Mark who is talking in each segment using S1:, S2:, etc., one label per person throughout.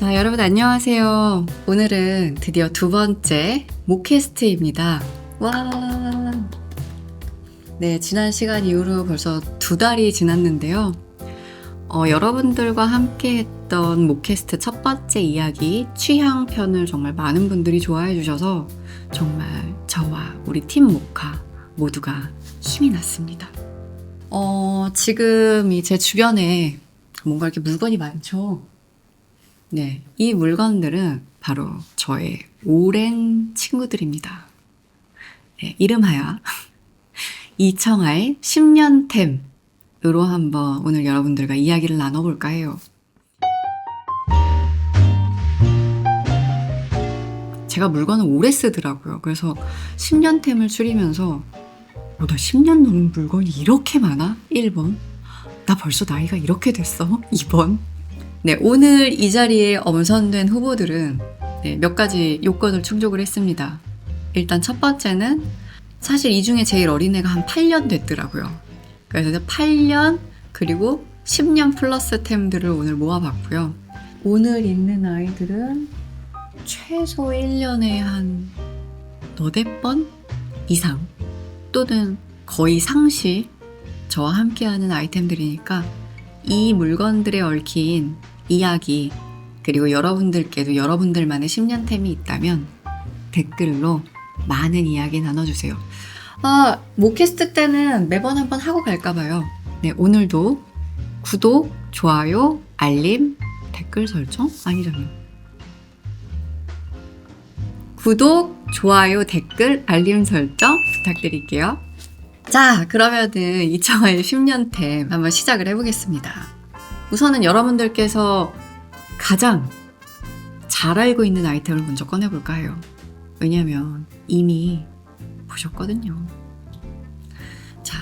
S1: 자, 여러분 안녕하세요. 오늘은 드디어 두 번째 모캐스트입니다. 와. 네, 지난 시간 이후로 벌써 2달이 지났는데요. 여러분들과 함께 했던 모캐스트 첫 번째 이야기 취향편을 정말 많은 분들이 좋아해 주셔서 정말 저와 우리 팀 모카 모두가 힘이 났습니다. 지금 제 주변에 뭔가 이렇게 물건이 많죠? 네, 이 물건들은 바로 저의 오랜 친구들입니다. 네, 이름하여 이청아의 10년템으로 한번 오늘 여러분들과 이야기를 나눠볼까 해요. 제가 물건을 오래 쓰더라고요. 그래서 10년템을 줄이면서 나 10년 넘은 물건이 이렇게 많아? 1번. 나 벌써 나이가 이렇게 됐어? 2번. 네, 오늘 이 자리에 엄선된 후보들은 몇 가지 요건을 충족을 했습니다. 일단 첫 번째는 사실 이 중에 제일 어린 애가 한 8년 됐더라고요. 그래서 8년 그리고 10년 플러스 템들을 오늘 모아봤고요. 오늘 있는 아이들은 최소 1년에 한 너댓 번 이상 또는 거의 상시 저와 함께하는 아이템들이니까 이 물건들에 얽힌 이야기 그리고 여러분들께도 여러분들만의 10년템이 있다면 댓글로 많은 이야기 나눠주세요. 모캐스트 때는 매번 한번 하고 갈까봐요. 네, 오늘도 구독, 좋아요, 알림, 댓글 설정? 아니잖아요. 구독, 좋아요, 댓글, 알림 설정 부탁드릴게요. 자, 그러면은 이청아의 10년템 한번 시작을 해보겠습니다. 우선은 여러분들께서 가장 잘 알고 있는 아이템을 먼저 꺼내볼까 해요. 왜냐면 이미 보셨거든요. 자,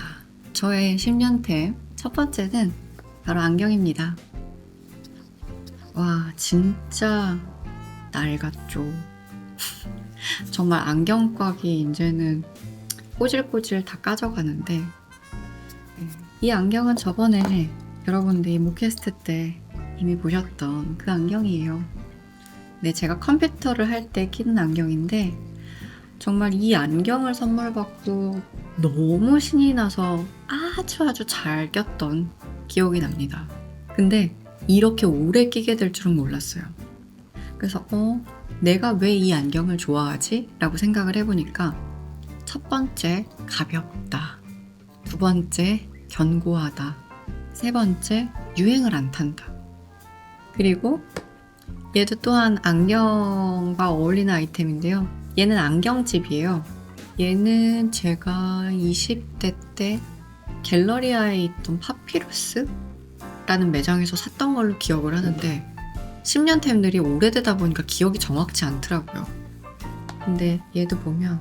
S1: 저의 10년템 첫 번째는 바로 안경입니다. 와, 진짜 낡았죠. 정말 안경곽이 이제는 꼬질꼬질 다 까져가는데 이 안경은 저번에 여러분들이 모캐스트 때 이미 보셨던 그 안경이에요. 네, 제가 컴퓨터를 할 때 끼는 안경인데 정말 이 안경을 선물 받고 너무 신이 나서 아주 잘 꼈던 기억이 납니다. 근데 이렇게 오래 끼게 될 줄은 몰랐어요. 그래서 내가 왜 이 안경을 좋아하지? 라고 생각을 해보니까 첫 번째, 가볍다. 두 번째, 견고하다. 세 번째, 유행을 안 탄다. 그리고 얘도 또한 안경과 어울리는 아이템인데요. 얘는 안경집이에요. 얘는 제가 20대 때 갤러리아에 있던 파피루스라는 매장에서 샀던 걸로 기억을 하는데 10년템들이 오래되다 보니까 기억이 정확치 않더라고요. 근데 얘도 보면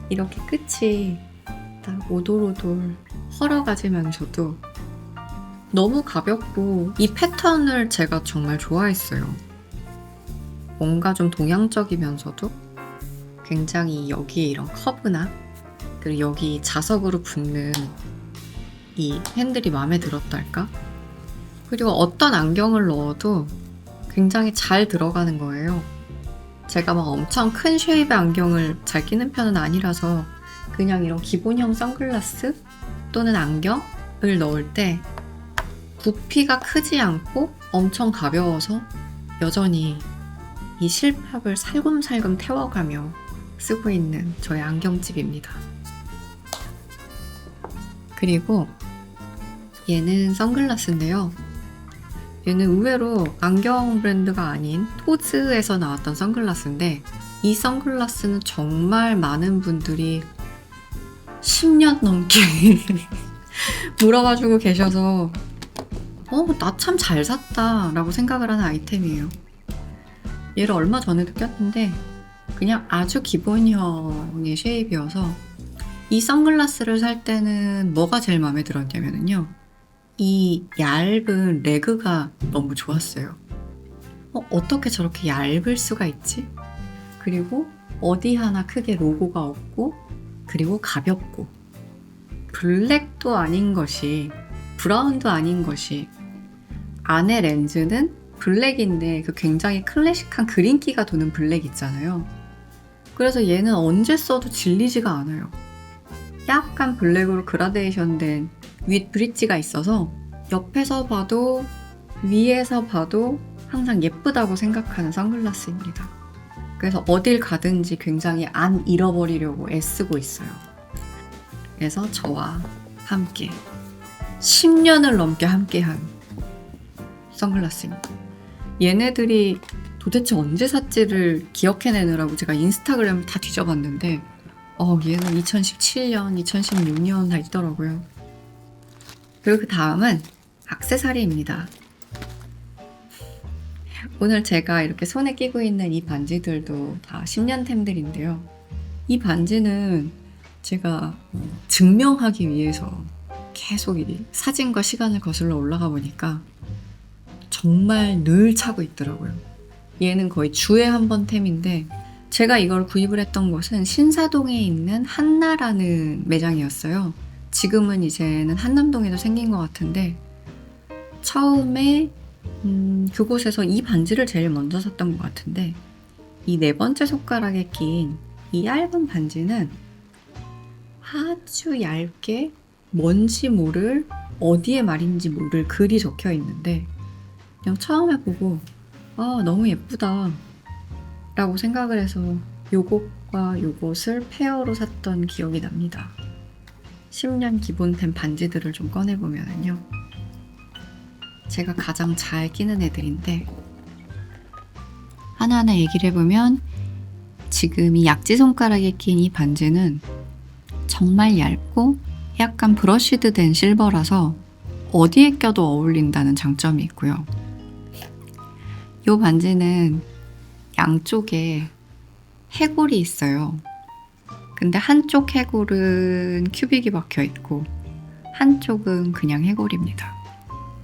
S1: 이렇게 끝이 딱 오돌오돌 헐어가지면서도 너무 가볍고 이 패턴을 제가 정말 좋아했어요. 뭔가 좀 동양적이면서도 굉장히 여기에 이런 커브나 그리고 여기 자석으로 붙는 이 핸들이 마음에 들었달까? 그리고 어떤 안경을 넣어도 굉장히 잘 들어가는 거예요. 제가 막 엄청 큰 쉐입의 안경을 잘 끼는 편은 아니라서 그냥 이런 기본형 선글라스 또는 안경을 넣을 때 부피가 크지 않고 엄청 가벼워서 여전히 이 실밥을 살금살금 태워가며 쓰고 있는 저의 안경집입니다. 그리고 얘는 선글라스인데요. 얘는 의외로 안경 브랜드가 아닌 토즈에서 나왔던 선글라스인데 이 선글라스는 정말 많은 분들이 10년 넘게 물어봐주고 계셔서 나 참 잘 샀다 라고 생각을 하는 아이템이에요. 얘를 얼마 전에도 꼈는데 그냥 아주 기본형의 쉐입이어서 이 선글라스를 살 때는 뭐가 제일 마음에 들었냐면요. 이 얇은 레그가 너무 좋았어요. 어떻게 저렇게 얇을 수가 있지? 그리고 어디 하나 크게 로고가 없고 그리고 가볍고 블랙도 아닌 것이 브라운도 아닌 것이 안에 렌즈는 블랙인데 그 굉장히 클래식한 그린기가 도는 블랙 있잖아요. 그래서 얘는 언제 써도 질리지가 않아요. 약간 블랙으로 그라데이션 된 윗 브릿지가 있어서 옆에서 봐도 위에서 봐도 항상 예쁘다고 생각하는 선글라스입니다. 그래서 어딜 가든지 굉장히 안 잃어버리려고 애쓰고 있어요. 그래서 저와 함께 10년을 넘게 함께한 선글라스입니다. 얘네들이 도대체 언제 샀지를 기억해내느라고 제가 인스타그램을 다 뒤져봤는데 얘는 2017년, 2016년 다 있더라고요. 그리고 그 다음은 액세서리입니다. 오늘 제가 이렇게 손에 끼고 있는 이 반지들도 다 10년템들인데요. 이 반지는 제가 증명하기 위해서 계속 이 사진과 시간을 거슬러 올라가 보니까 정말 늘 차고 있더라고요. 얘는 거의 주에 한 번 템인데 제가 이걸 구입을 했던 곳은 신사동에 있는 한나라는 매장이었어요. 지금은 이제는 한남동에도 생긴 것 같은데 처음에 그곳에서 이 반지를 제일 먼저 샀던 것 같은데 이 네 번째 손가락에 낀 이 얇은 반지는 아주 얇게 뭔지 모를 어디에 말인지 모를 글이 적혀 있는데 그냥 처음에 보고 너무 예쁘다 라고 생각을 해서 요것과 요것을 페어로 샀던 기억이 납니다. 10년 기본템 반지들을 좀 꺼내보면요. 제가 가장 잘 끼는 애들인데 하나하나 얘기를 해보면 지금 이 약지 손가락에 낀 이 반지는 정말 얇고 약간 브러쉬드 된 실버라서 어디에 껴도 어울린다는 장점이 있고요. 이 반지는 양쪽에 해골이 있어요. 근데 한쪽 해골은 큐빅이 박혀 있고 한쪽은 그냥 해골입니다.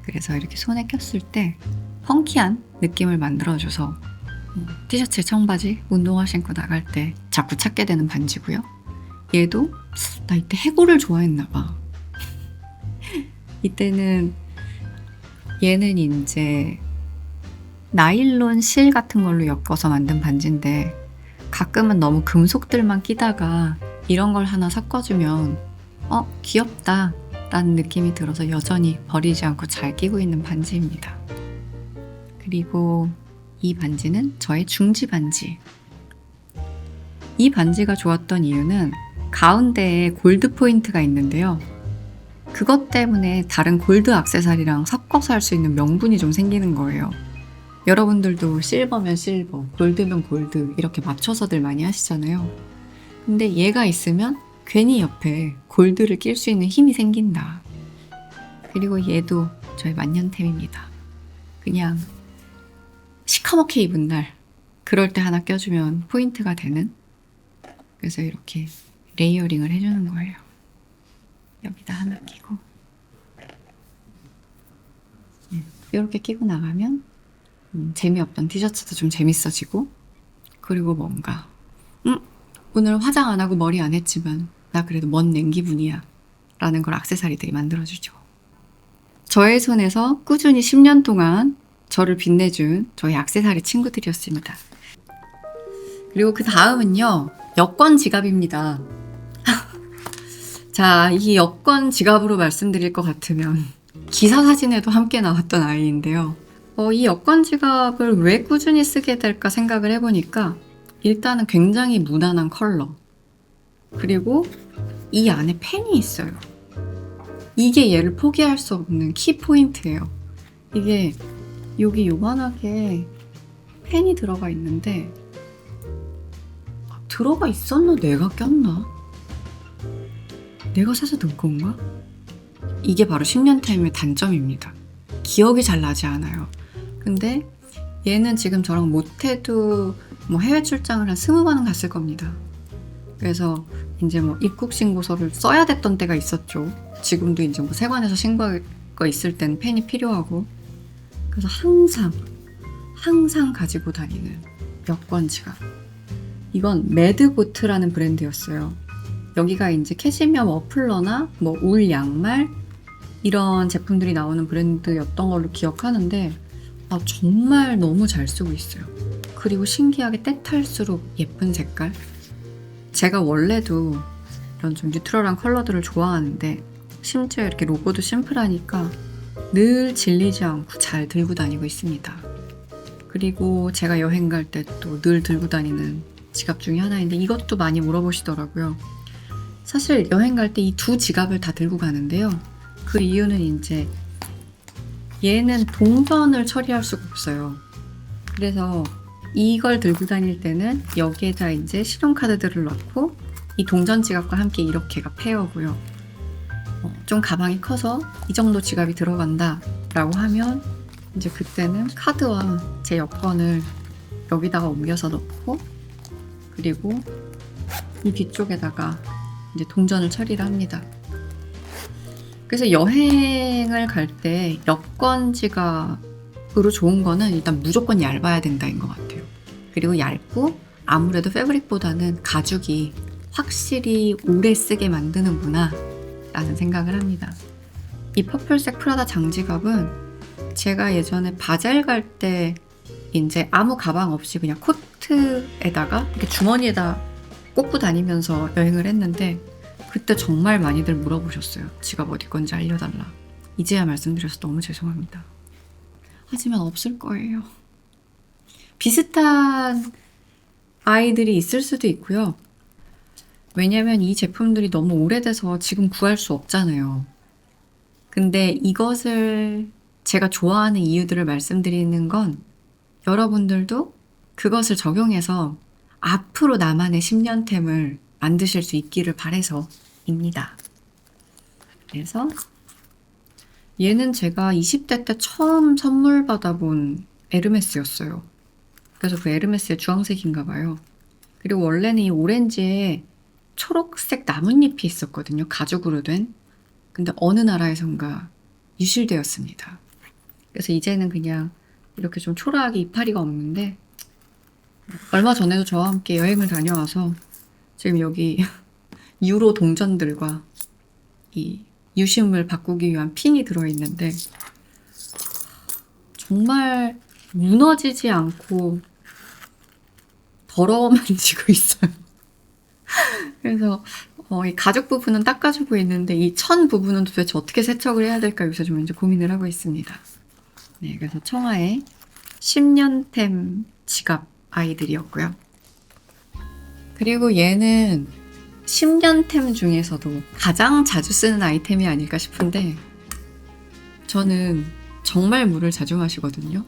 S1: 그래서 이렇게 손에 꼈을 때 펑키한 느낌을 만들어줘서 티셔츠, 청바지, 운동화 신고 나갈 때 자꾸 찾게 되는 반지고요. 얘도 나 이때 해골을 좋아했나 봐. 이때는 얘는 이제 나일론 실 같은 걸로 엮어서 만든 반지인데 가끔은 너무 금속들만 끼다가 이런 걸 하나 섞어주면 귀엽다 라는 느낌이 들어서 여전히 버리지 않고 잘 끼고 있는 반지입니다. 그리고 이 반지는 저의 중지 반지. 이 반지가 좋았던 이유는 가운데에 골드 포인트가 있는데요. 그것 때문에 다른 골드 액세서리랑 섞어서 할 수 있는 명분이 좀 생기는 거예요. 여러분들도 실버면 실버, 골드면 골드 이렇게 맞춰서들 많이 하시잖아요. 근데 얘가 있으면 괜히 옆에 골드를 낄 수 있는 힘이 생긴다. 그리고 얘도 저의 만년템입니다. 그냥 시커멓게 입은 날 그럴 때 하나 껴주면 포인트가 되는. 그래서 이렇게 레이어링을 해주는 거예요. 여기다 하나 끼고 이렇게 끼고 나가면 재미없던 티셔츠도 좀 재밌어지고 그리고 뭔가 오늘 화장 안 하고 머리 안 했지만 나 그래도 멋낸 기분이야 라는 걸 액세서리들이 만들어주죠. 저의 손에서 꾸준히 10년 동안 저를 빛내준 저희 액세서리 친구들이었습니다. 그리고 그 다음은요. 여권 지갑입니다. 자, 이 여권 지갑으로 말씀드릴 것 같으면 기사 사진에도 함께 나왔던 아이인데요. 이 여권 지갑을 왜 꾸준히 쓰게 될까 생각을 해보니까 일단은 굉장히 무난한 컬러 그리고 이 안에 펜이 있어요. 이게 얘를 포기할 수 없는 키포인트예요. 이게 여기 요만하게 펜이 들어가 있는데 들어가 있었나? 내가 꼈나? 내가 사서 넣은 건가? 이게 바로 10년템의 단점입니다. 기억이 잘 나지 않아요. 근데 얘는 지금 저랑 못해도 해외 출장을 한 20번은 갔을 겁니다. 그래서 이제 입국 신고서를 써야 됐던 때가 있었죠. 지금도 이제 세관에서 신고할 거 있을 땐 펜이 필요하고. 그래서 항상 가지고 다니는 여권 지갑. 이건 매드보트라는 브랜드였어요. 여기가 이제 캐시미어 머플러나 울 양말, 이런 제품들이 나오는 브랜드였던 걸로 기억하는데 정말 너무 잘 쓰고 있어요. 그리고 신기하게 때 탈수록 예쁜 색깔. 제가 원래도 이런 좀 뉴트럴한 컬러들을 좋아하는데 심지어 이렇게 로고도 심플하니까 늘 질리지 않고 잘 들고 다니고 있습니다. 그리고 제가 여행 갈 때 또 늘 들고 다니는 지갑 중에 하나인데 이것도 많이 물어보시더라고요. 사실 여행 갈 때 이 두 지갑을 다 들고 가는데요. 그 이유는 이제 얘는 동전을 처리할 수가 없어요. 그래서 이걸 들고 다닐 때는 여기에다 이제 신용카드들을 넣고 이 동전 지갑과 함께 이렇게가 페어고요. 좀 가방이 커서 이 정도 지갑이 들어간다 라고 하면 이제 그때는 카드와 제 여권을 여기다가 옮겨서 넣고 그리고 이 뒤쪽에다가 이제 동전을 처리를 합니다. 그래서 여행을 갈 때 여권 지갑으로 좋은 거는 일단 무조건 얇아야 된다인 것 같아요. 그리고 얇고 아무래도 패브릭보다는 가죽이 확실히 오래 쓰게 만드는구나 라는 생각을 합니다. 이 퍼플색 프라다 장지갑은 제가 예전에 바젤 갈 때 이제 아무 가방 없이 그냥 코트에다가 이렇게 주머니에다 꽂고 다니면서 여행을 했는데 그때 정말 많이들 물어보셨어요. 지갑 어디 건지 알려달라. 이제야 말씀드려서 너무 죄송합니다. 하지만 없을 거예요. 비슷한 아이들이 있을 수도 있고요. 왜냐면 이 제품들이 너무 오래돼서 지금 구할 수 없잖아요. 근데 이것을 제가 좋아하는 이유들을 말씀드리는 건 여러분들도 그것을 적용해서 앞으로 나만의 10년템을 만드실 수 있기를 바라서입니다. 그래서 얘는 제가 20대 때 처음 선물 받아본 에르메스였어요. 그래서 그 에르메스의 주황색인가 봐요. 그리고 원래는 이 오렌지에 초록색 나뭇잎이 있었거든요. 가죽으로 된. 근데 어느 나라에선가 유실되었습니다. 그래서 이제는 그냥 이렇게 좀 초라하게 이파리가 없는데 얼마 전에도 저와 함께 여행을 다녀와서 지금 여기 유로 동전들과 이 유심을 바꾸기 위한 핀이 들어있는데 정말 무너지지 않고 더러워만 지고 있어요. 그래서 이 가죽 부분은 닦아주고 있는데 이 천 부분은 도대체 어떻게 세척을 해야 될까 요새 좀 이제 고민을 하고 있습니다. 네, 그래서 청아의 10년템 지갑 아이들이었고요. 그리고 얘는 10년템 중에서도 가장 자주 쓰는 아이템이 아닐까 싶은데 저는 정말 물을 자주 마시거든요.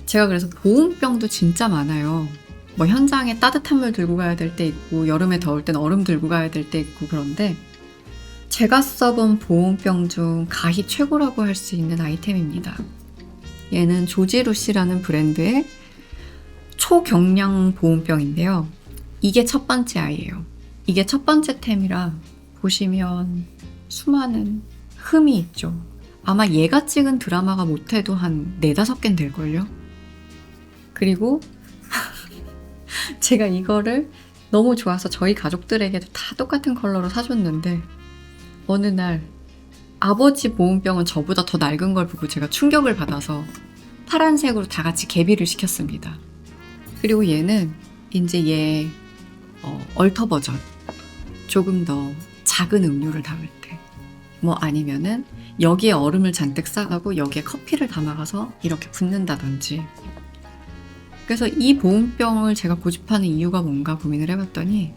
S1: 제가 그래서 보온병도 진짜 많아요. 뭐 현장에 따뜻한 물 들고 가야 될 때 있고 여름에 더울 땐 얼음 들고 가야 될 때 있고 그런데 제가 써본 보온병 중 가히 최고라고 할 수 있는 아이템입니다. 얘는 조지루시라는 브랜드의 초경량 보온병인데요. 이게 첫 번째 아이예요. 이게 첫 번째 템이라 보시면 수많은 흠이 있죠. 아마 얘가 찍은 드라마가 못해도 한 4-5개는 될걸요? 그리고 제가 이거를 너무 좋아서 저희 가족들에게도 다 똑같은 컬러로 사줬는데 어느 날 아버지 보온병은 저보다 더 낡은 걸 보고 제가 충격을 받아서 파란색으로 다 같이 개비를 시켰습니다. 그리고 얘는 이제 얘 얼터 버전 조금 더 작은 음료를 담을 때 뭐 아니면은 여기에 얼음을 잔뜩 싸가고 여기에 커피를 담아가서 이렇게 붓는다든지 그래서 이 보온병을 제가 고집하는 이유가 뭔가 고민을 해봤더니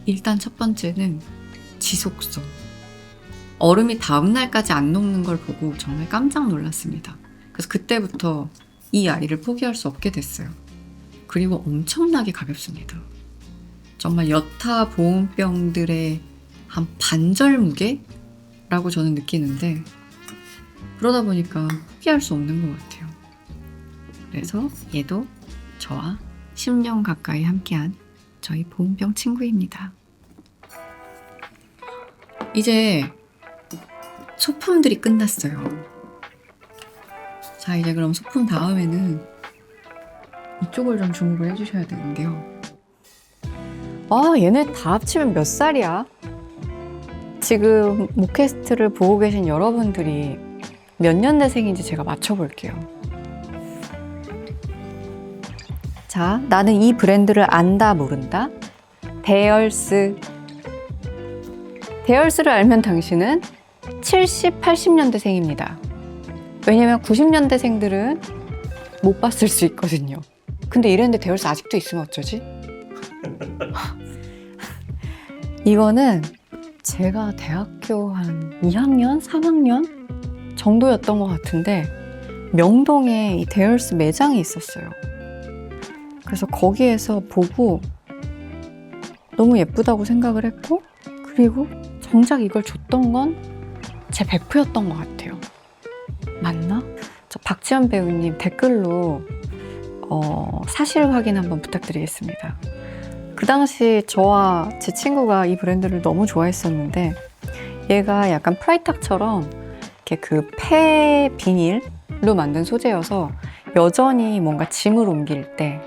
S1: 일단 첫 번째는 지속성. 얼음이 다음날까지 안 녹는 걸 보고 정말 깜짝 놀랐습니다. 그래서 그때부터 이 아이를 포기할 수 없게 됐어요. 그리고 엄청나게 가볍습니다. 정말 여타 보온병들의 한 반절 무게라고 저는 느끼는데 그러다 보니까 포기할 수 없는 것 같아요. 그래서 얘도 저와 10년 가까이 함께한 저희 보온병 친구입니다. 이제 소품들이 끝났어요. 자, 이제 그럼 소품 다음에는 이쪽을 좀 주목을 해주셔야 되는데요. 얘네 다 합치면 몇 살이야? 지금 모캐스트를 보고 계신 여러분들이 몇 년대생인지 제가 맞춰볼게요. 자, 나는 이 브랜드를 안다 모른다. 데얼스. 데얼스를 알면 당신은 70, 80년대생입니다. 왜냐면 90년대생들은 못 봤을 수 있거든요. 근데 이랬는데 데얼스 아직도 있으면 어쩌지? 이거는 제가 대학교 한 2학년, 3학년 정도였던 것 같은데 명동에 이 데얼스 매장이 있었어요. 그래서 거기에서 보고 너무 예쁘다고 생각을 했고, 그리고 정작 이걸 줬던 건 제 베프였던 것 같아요. 맞나? 저 박지연 배우님 댓글로 사실 확인 한번 부탁드리겠습니다. 그 당시 저와 제 친구가 이 브랜드를 너무 좋아했었는데 얘가 약간 프라이탁처럼 이렇게 그 폐 비닐로 만든 소재여서 여전히 뭔가 짐을 옮길 때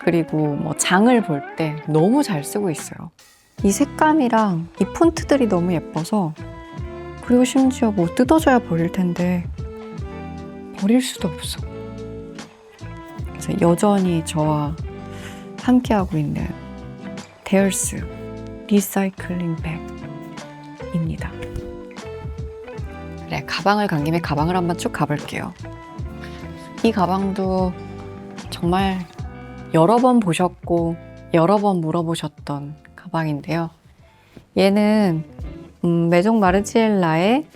S1: 그리고 뭐 장을 볼 때 너무 잘 쓰고 있어요. 이 색감이랑 이 폰트들이 너무 예뻐서, 그리고 심지어 뭐 뜯어져야 버릴 텐데 버릴 수도 없어. 그래서 여전히 저와 함께하고 있는 데얼스 리사이클링 백입니다. 그래, 가방을 간 김에 가방을 한번 쭉 가볼게요. 이 가방도 정말 여러 번 보셨고 여러 번 물어보셨던 가방인데요. 얘는 메종 마르지엘라의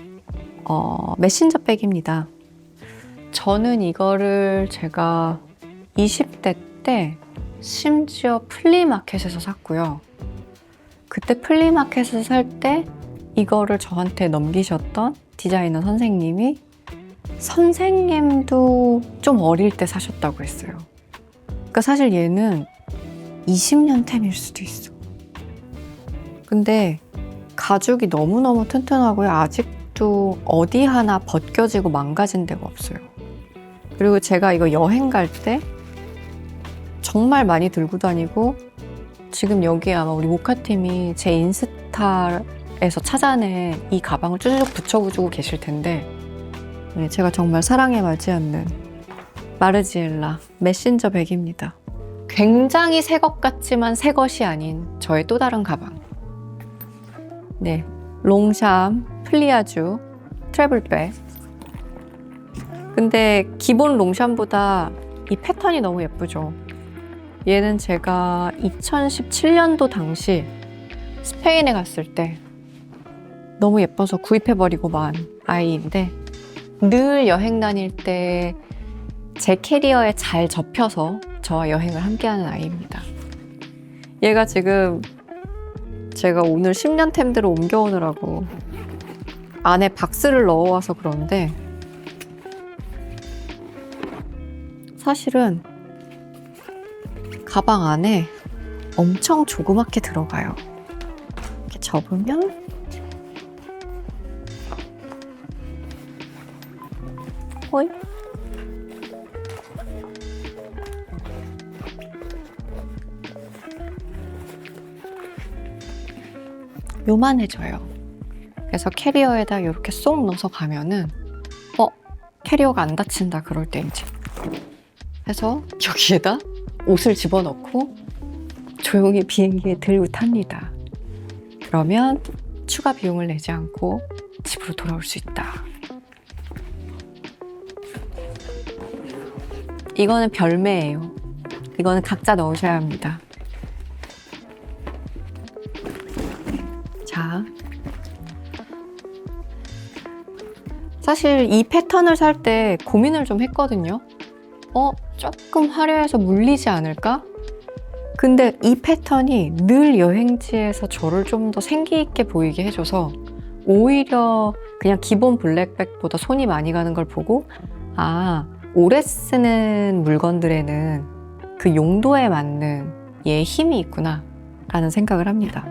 S1: 메신저 백입니다. 저는 이거를 제가 20대 때 심지어 플리마켓에서 샀고요. 그때 플리마켓에서 살 때 이거를 저한테 넘기셨던 디자이너 선생님도 좀 어릴 때 사셨다고 했어요. 그러니까 사실 얘는 20년 템일 수도 있어. 근데 가죽이 너무너무 튼튼하고요. 아직도 어디 하나 벗겨지고 망가진 데가 없어요. 그리고 제가 이거 여행 갈 때 정말 많이 들고 다니고, 지금 여기에 아마 우리 모카팀이 제 인스타에서 찾아낸 이 가방을 쭈쭈 붙여주고 계실 텐데, 제가 정말 사랑에 맞지 않는 마르지엘라 메신저 백입니다. 굉장히 새 것 같지만 새 것이 아닌 저의 또 다른 가방. 네, 롱샴 플리아주 트래블백. 근데 기본 롱샴보다 이 패턴이 너무 예쁘죠. 얘는 제가 2017년도 당시 스페인에 갔을 때 너무 예뻐서 구입해버리고 만 아이인데, 늘 여행 다닐 때 제 캐리어에 잘 접혀서 저와 여행을 함께하는 아이입니다. 얘가 지금 제가 오늘 10년템들을 옮겨오느라고 안에 박스를 넣어와서 그런데, 사실은 가방 안에 엄청 조그맣게 들어가요. 이렇게 접으면 호이? 요만해져요. 그래서 캐리어에다 이렇게 쏙 넣어서 가면은 캐리어가 안 닫힌다 그럴 때 이제 해서 여기에다 옷을 집어넣고 조용히 비행기에 들고 탑니다. 그러면 추가 비용을 내지 않고 집으로 돌아올 수 있다. 이거는 별매예요. 이거는 각자 넣으셔야 합니다. 자, 사실 이 패턴을 살 때 고민을 좀 했거든요. 조금 화려해서 물리지 않을까? 근데 이 패턴이 늘 여행지에서 저를 좀 더 생기 있게 보이게 해줘서 오히려 그냥 기본 블랙백보다 손이 많이 가는 걸 보고, 오래 쓰는 물건들에는 그 용도에 맞는 얘의 힘이 있구나 라는 생각을 합니다.